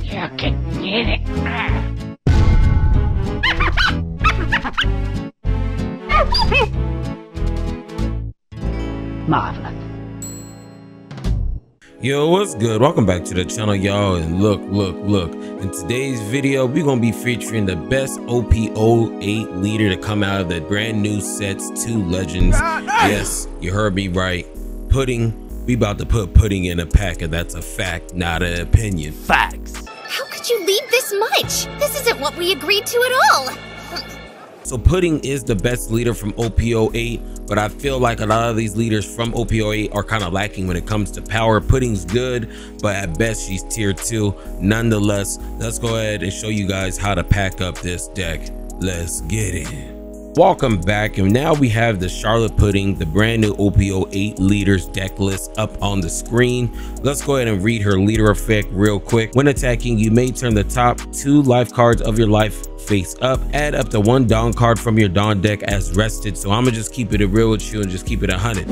You can get it. Marvelous. Yo, what's good? Welcome back to the channel, y'all. And look. In today's video, we're gonna be featuring the best OP08 leader to come out of the brand new sets 2 Legends. Yes, you heard me right. Pudding. We about to put pudding in a pack, and that's a fact, not an opinion. Facts. How could you leave this much? This isn't what we agreed to at all. So Pudding is the best leader from OP08, but I feel like a lot of these leaders from OP08 are kind of lacking when it comes to power. Pudding's good, but at best she's tier 2. Nonetheless, let's go ahead and show you guys how to pack up this deck. Let's get it. Welcome back, and now we have the Charlotte Pudding, the brand new OP08 leaders deck list up on the screen. Let's go ahead and read her leader effect real quick. When attacking, you may turn the top 2 life cards of your life face up. Add up to 1 Dawn card from your Dawn deck as rested. So I'm gonna just keep it real with you and just keep it 100.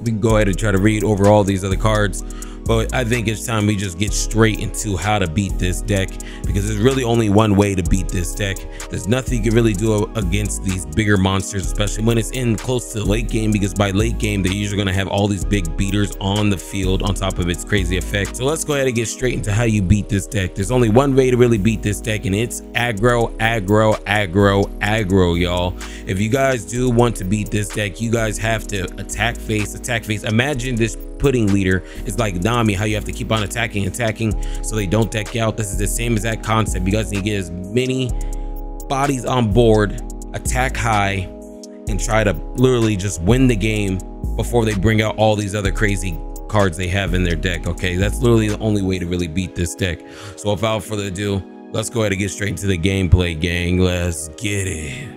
We can go ahead and try to read over all these other cards, but I think it's time we just get straight into how to beat this deck, because there's really only one way to beat this deck. There's nothing you can really do against these bigger monsters, especially when it's in close to the late game, because by late game they're usually going to have all these big beaters on the field on top of its crazy effect. So let's go ahead and get straight into how you beat this deck. There's only one way to really beat this deck, and it's aggro, y'all. If you guys do want to beat this deck, you guys have to attack face. Imagine this Pudding leader is like Nami, how you have to keep on attacking so they don't deck out. This is the same exact concept. You guys need to get as many bodies on board, attack high, and try to literally just win the game before they bring out all these other crazy cards they have in their deck. Okay, that's literally the only way to really beat this deck. So without further ado, let's go ahead and get straight into the gameplay, gang. Let's get it.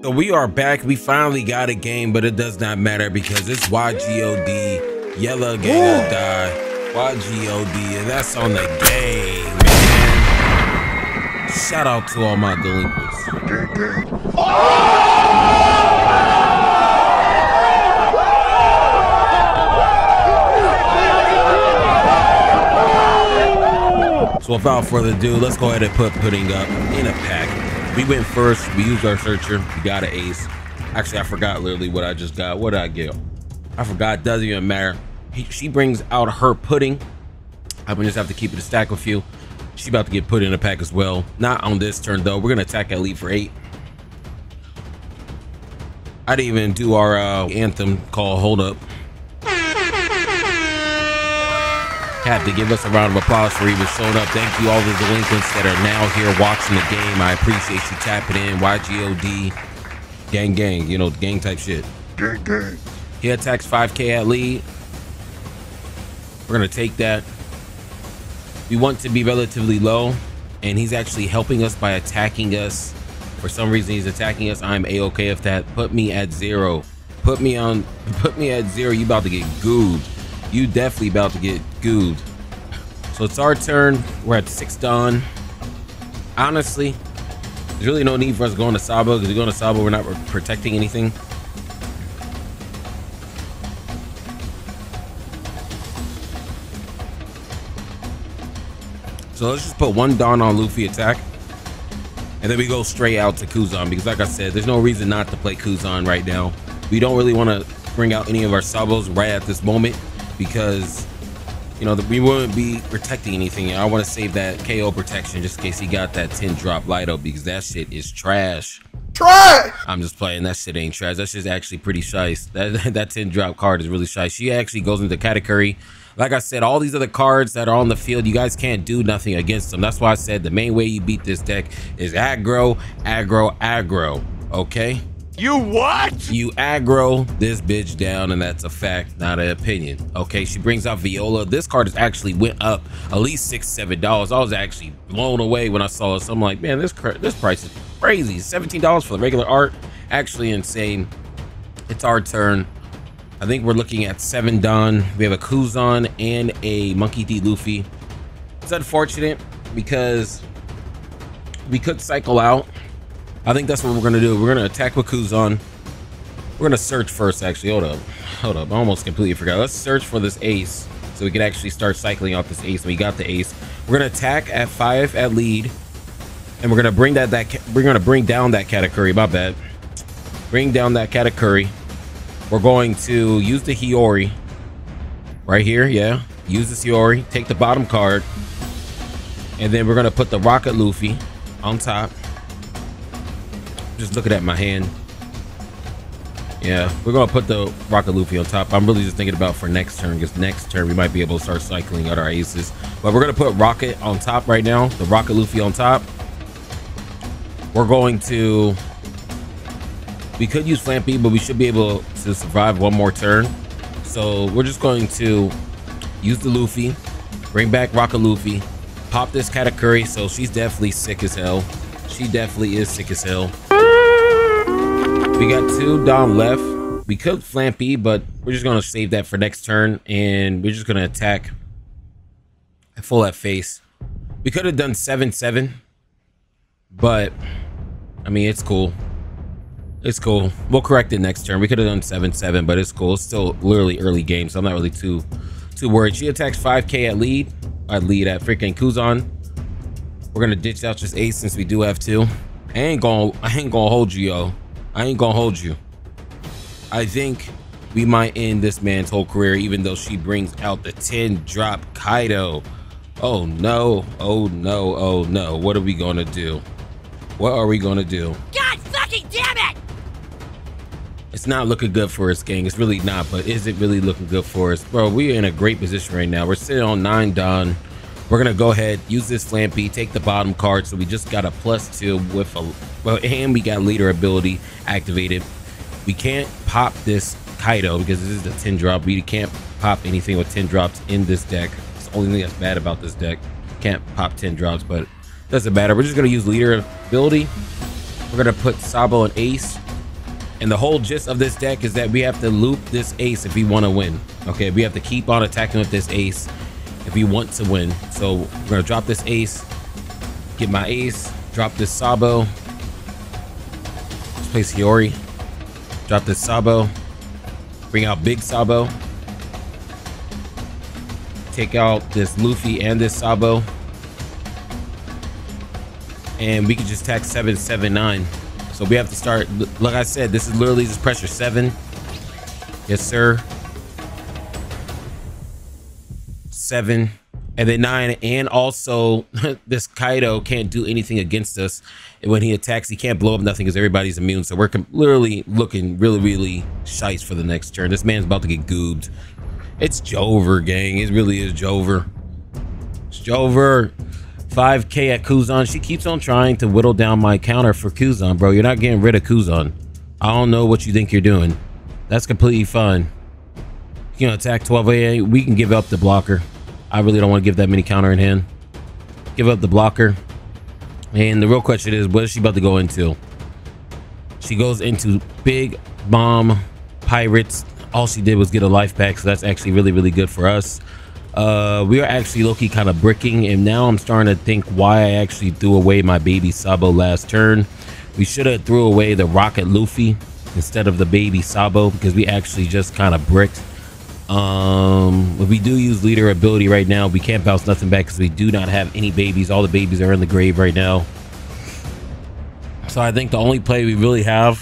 So we are back. We finally got a game, but it does not matter because it's YGOD. Yellow gang or die, YGOD, and that's on the game, man. Shout out to all my delinquents. So without further ado, let's go ahead and put Pudding up in a pack. We went first. We used our searcher. We got an ace. Actually, I forgot literally what I just got. What did I get? I forgot. Doesn't even matter. She brings out her Pudding. I'm gonna just have to keep it a stack with you. She's about to get put in a pack as well. Not on this turn though. We're gonna attack Elite for 8. I didn't even do our anthem call. Hold up. Had to give us a round of applause for even showing up. Thank you all the delinquents that are now here watching the game. I appreciate you tapping in. YGOD, gang, you know, gang type shit. Gang. He attacks 5K at lead. We're gonna take that. We want to be relatively low, and he's actually helping us by attacking us. For some reason he's attacking us. I'm a-okay with that. Put me at 0. Put me at 0. You about to get gooed. You definitely about to get gooed. So it's our turn. We're at 6 Dawn. Honestly, there's really no need for us going to Sabo, because we go to Sabo, we're not protecting anything. So let's just put 1 Dawn on Luffy attack, and then we go straight out to Kuzan, because like I said, there's no reason not to play Kuzan right now. We don't really want to bring out any of our Sabos right at this moment, because you know we wouldn't be protecting anything. I want to save that KO protection just in case he got that 10 drop Lido, because that shit is trash. I'm just playing. That shit ain't trash. That shit's actually pretty shice. That 10 drop card is really shice. She actually goes into category. Like I said, all these other cards that are on the field, you guys can't do nothing against them. That's why I said the main way you beat this deck is aggro, okay? You what? You aggro this bitch down, and that's a fact, not an opinion. Okay, she brings out Viola. This card has actually went up at least $6-7. I was actually blown away when I saw it. So I'm like, man, this price is crazy. $17 for the regular art. Actually insane. It's our turn. I think we're looking at 7 Dawn. We have a Kuzan and a Monkey D. Luffy. It's unfortunate because we could cycle out. I think that's what we're gonna do. We're gonna attack with Kuzan. We're gonna search first, actually. Hold up. I almost completely forgot. Let's search for this ace so we can actually start cycling out this ace. We got the ace. We're gonna attack at 5 at lead, and we're gonna bring down that Katakuri. My bad. Bring down that Katakuri. We're going to use the Hiyori right here. Yeah, use the Hiyori. Take the bottom card, and then we're gonna put the Rocket Luffy on top. Just looking at my hand. Yeah, we're gonna put the Rocket Luffy on top. I'm really just thinking about for next turn, because next turn we might be able to start cycling out our aces. But we're gonna put Rocket on top right now. The Rocket Luffy on top. We're going to. We could use Flampy, but we should be able to survive one more turn. So we're just going to use the Luffy, bring back Rocket Luffy, pop this Katakuri. So she's definitely sick as hell. She definitely is sick as hell. We got 2 down left. We could Flampy, but we're just gonna save that for next turn, and we're just gonna attack at full at face. We could have done 7-7, but I mean, it's cool. It's cool. We'll correct it next turn. We could have done 7-7, but it's cool. It's still literally early game, so I'm not really too worried. She attacks 5k at lead. At freaking Kuzan. We're gonna ditch out this ace since we do have 2. I ain't gonna hold you, yo. I ain't gonna hold you. I think we might end this man's whole career, even though she brings out the 10 drop Kaido. Oh no, oh no, oh no. What are we gonna do? What are we gonna do? God fucking damn it! It's not looking good for us, gang. It's really not, but is it really looking good for us? Bro, we're in a great position right now. We're sitting on 9 Don. We're gonna go ahead, use this Flampy, take the bottom card. So we just got a +2 with a, well, and we got leader ability activated. We can't pop this Kaido because this is the 10 drop. We can't pop anything with 10 drops in this deck. It's the only thing that's bad about this deck. Can't pop 10 drops, but doesn't matter. We're just gonna use leader ability. We're gonna put Sabo and Ace. And the whole gist of this deck is that we have to loop this ace if we want to win. Okay, we have to keep on attacking with this ace if we want to win. So we're gonna drop this ace, get my ace, drop this Sabo, let's place Hiyori, drop this Sabo, bring out big Sabo, take out this Luffy and this Sabo, and we can just attack 7-7-9. So we have to start, like I said, this is literally just pressure 7. Yes, sir. 7 and then 9, and also this Kaido can't do anything against us. And when he attacks, he can't blow up nothing because everybody's immune. So we're literally looking really shice for the next turn. This man's about to get goobed. It's Jover, gang. It really is Jover. It's Jover. 5k at Kuzan. She keeps on trying to whittle down my counter for Kuzan, bro. You're not getting rid of Kuzan. I don't know what you think you're doing. That's completely fine. You know, attack 12A. We can give up the blocker. I really don't want to give that many counter in hand. Give up the blocker. And the real question is, what is she about to go into? She goes into Big Bomb Pirates. All she did was get a life pack, so that's actually really good for us. We are actually low-key kind of bricking, and now I'm starting to think why I actually threw away my baby Sabo last turn. We should have threw away the Rocket Luffy instead of the baby Sabo, because we actually just kind of bricked. If we do use leader ability right now, we can't bounce nothing back because we do not have any babies. All the babies are in the grave right now. So I think the only play we really have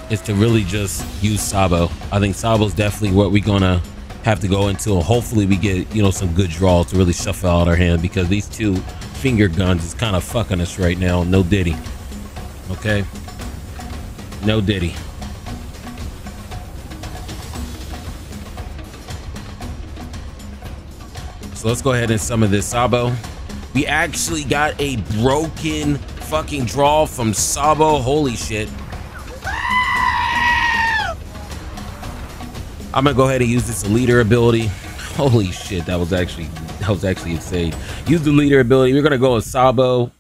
is to really just use Sabo. I think Sabo's definitely what we're gonna have to go into, and hopefully we get, you know, some good draws to really shuffle out our hand, because these 2 finger guns is kind of fucking us right now. No diddy. Okay, no diddy. So let's go ahead and summon this Sabo. We actually got a broken fucking draw from Sabo. Holy shit. I'm gonna go ahead and use this leader ability. Holy shit, that was actually insane. Use the leader ability. We're gonna go with Sabo,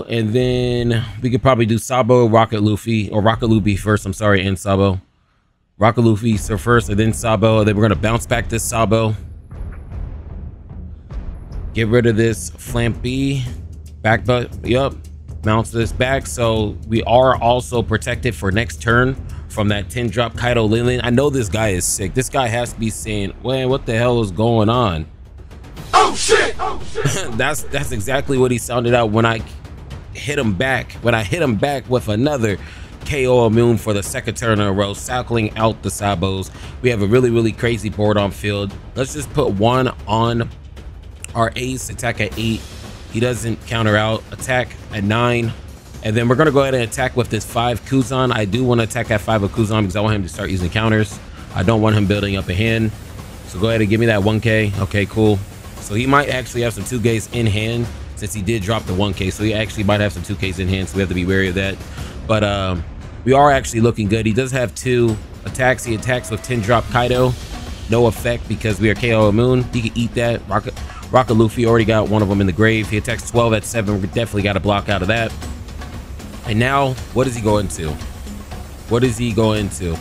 and then we could probably do Sabo, Rocket Luffy, or Rocket Luffy first. I'm sorry, and Sabo. Rocket Luffy so first, and then Sabo. And then we're gonna bounce back this Sabo. Get rid of this Flampy. Back, but yep. Bounce this back, so we are also protected for next turn from that 10 drop Kaido Lilin. I know this guy is sick. This guy has to be saying, "Man, what the hell is going on?" Oh shit! Oh shit! that's exactly what he sounded out when I hit him back. When I hit him back with another KO immune for the second turn in a row, cycling out the Sabos. We have a really crazy board on field. Let's just put one on our ace, attack at 8. He doesn't counter out, attack at 9. And then we're going to go ahead and attack with this 5 Kuzan. I do want to attack at 5 of Kuzan because I want him to start using counters. I don't want him building up a hand. So go ahead and give me that 1K. Okay, cool. So he might actually have some 2Ks in hand since he did drop the 1K. So he actually might have some 2Ks in hand. So we have to be wary of that. But we are actually looking good. He does have 2 attacks. He attacks with 10 drop Kaido. No effect because we are KO immune. He can eat that. Rocket Luffy already got one of them in the grave. He attacks 12 at 7. We definitely got to block out of that. And now, what does he go into? What does he go into?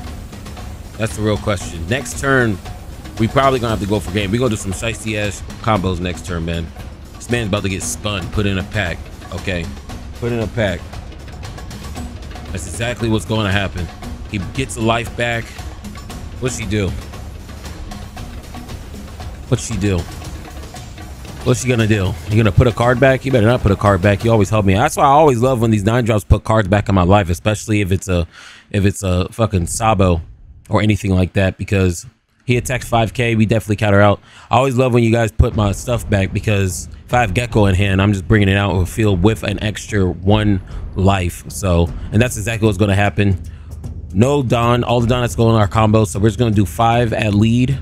That's the real question. Next turn, we probably gonna have to go for game. We're gonna do some shiesty ass combos next turn, man. This man's about to get spun. Put in a pack. Okay. Put in a pack. That's exactly what's going to happen. He gets a life back. What's she do? What's she do? What's she gonna do? You gonna put a card back? You better not put a card back. You always help me. That's why I always love when these 9 drops put cards back in my life, especially if it's a fucking Sabo or anything like that, because he attacks 5K. We definitely counter out. I always love when you guys put my stuff back, because if I have Gecko in hand, I'm just bringing it out of the field with an extra 1 life. So, and that's exactly what's gonna happen. No Don, all the Don that's going in our combo. So we're just gonna do 5 at lead.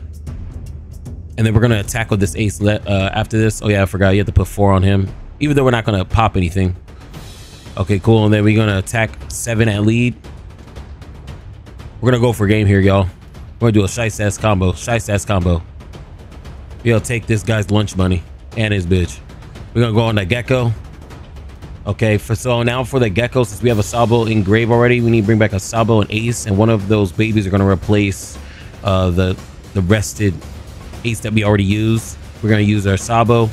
And then we're going to attack with this ace after this. Oh, yeah, I forgot. You have to put 4 on him, even though we're not going to pop anything. Okay, cool. And then we're going to attack 7 at lead. We're going to go for game here, y'all. We're going to do a shice-ass combo. Shice-ass combo. We'll take this guy's lunch money and his bitch. We're going to go on the Gecko. Okay, so now for the Gecko, since we have a Sabo in grave already, we need to bring back a Sabo and ace. And one of those babies are going to replace the rested ace that we already used. We're going to use our Sabo.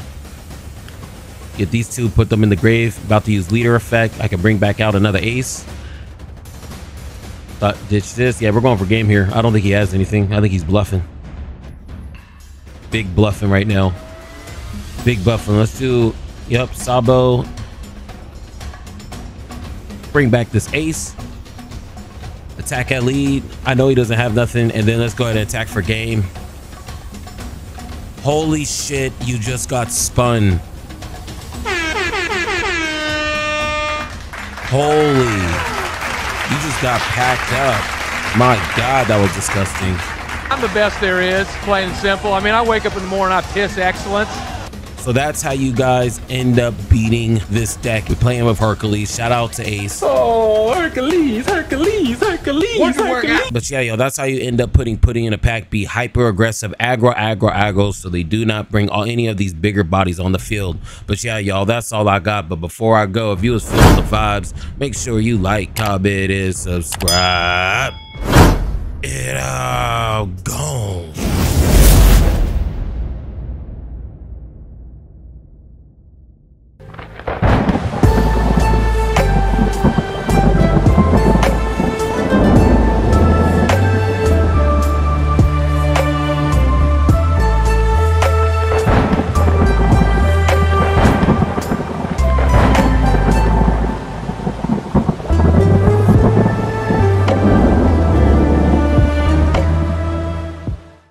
Get these 2, put them in the grave. About to use leader effect. I can bring back out another ace. Ditch this. Yeah, we're going for game here. I don't think he has anything. I think he's bluffing. Big bluffing right now. Big bluffing. Let's do, yep, Sabo. Bring back this ace. Attack at lead. I know he doesn't have nothing. And then let's go ahead and attack for game. Holy shit, you just got spun. Holy. You just got packed up. My God, that was disgusting. I'm the best there is, plain and simple. I mean, I wake up in the morning, I piss excellence. So that's how you guys end up beating this deck. We're playing with Hercules. Shout out to Ace. Oh, Hercules, Hercules, Hercules, Hercules. But yeah, yo, that's how you end up putting in a pack. Be hyper aggressive, aggro, so they do not bring any of these bigger bodies on the field. But yeah, y'all, that's all I got. But before I go, if you was feeling the vibes, make sure you like, comment, and subscribe. It all gone.